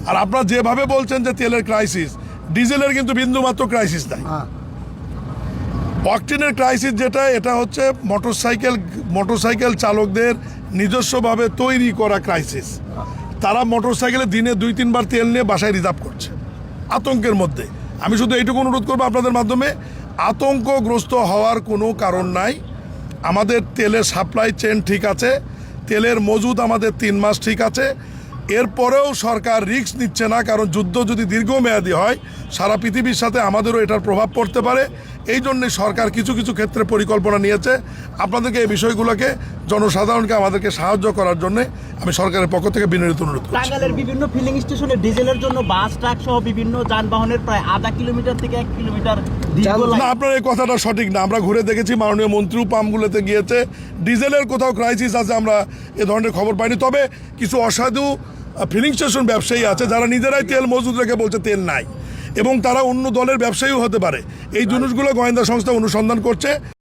আর আপনারা যেভাবে বলছেন যে তেলের ক্রাইসিস, ডিজেলের কিন্তু বিন্দুমাত্র ক্রাইসিস নাই। অকটেনের ক্রাইসিস যেটা, এটা হচ্ছে মোটরসাইকেল চালকদের নিজস্বভাবে তৈরি করা ক্রাইসিস। তারা মোটরসাইকেলে দিনে 2-3 বার তেল নিয়ে বাসায় রিজার্ভ করছে আতঙ্কের মধ্যে। আমি শুধু এইটুকু অনুরোধ করবো আপনাদের মাধ্যমে, আতঙ্কগ্রস্ত হওয়ার কোনো কারণ নাই। আমাদের তেলের সাপ্লাই চেন ঠিক আছে, তেলের মজুদ আমাদের 3 মাস ঠিক আছে। এরপরেও সরকার রিস্ক নিচ্ছে না, কারণ যুদ্ধ যদি দীর্ঘমেয়াদী হয় সারা পৃথিবীর সাথে আমাদেরও এটার প্রভাব পড়তে পারে। এই জন্যে সরকার কিছু কিছু ক্ষেত্রে পরিকল্পনা নিয়েছে। আপনাদেরকে এই বিষয়গুলোকে, জনসাধারণকে আমাদেরকে সাহায্য করার জন্য আমি সরকারের পক্ষ থেকে বিনীত অনুরোধ করছি। টাঙ্গাইলের বিভিন্ন ফিলিং স্টেশনে ডিজেলের জন্য বাস, ট্রাক সহ বিভিন্ন যানবাহনের প্রায় আধা কিলোমিটার থেকে 1 কিলোমিটার না, আপনার এই কথাটা সঠিক না। আমরা ঘুরে দেখেছি, মাননীয় মন্ত্রীও পাম্পগুলোতে গিয়েছে, ডিজেলের কোথাও ক্রাইসিস আছে আমরা এ ধরনের খবর পাইনি। তবে কিছু অসাধু ফিলিং স্টেশন ব্যবসায়ী আছে যারা নিজেরাই তেল মজুদ রেখে বলছে তেল নাই, এবং তারা অন্য দলের ব্যবসায়ীও হতে পারে। এই জিনিসগুলো গোয়েন্দা সংস্থা অনুসন্ধান করছে।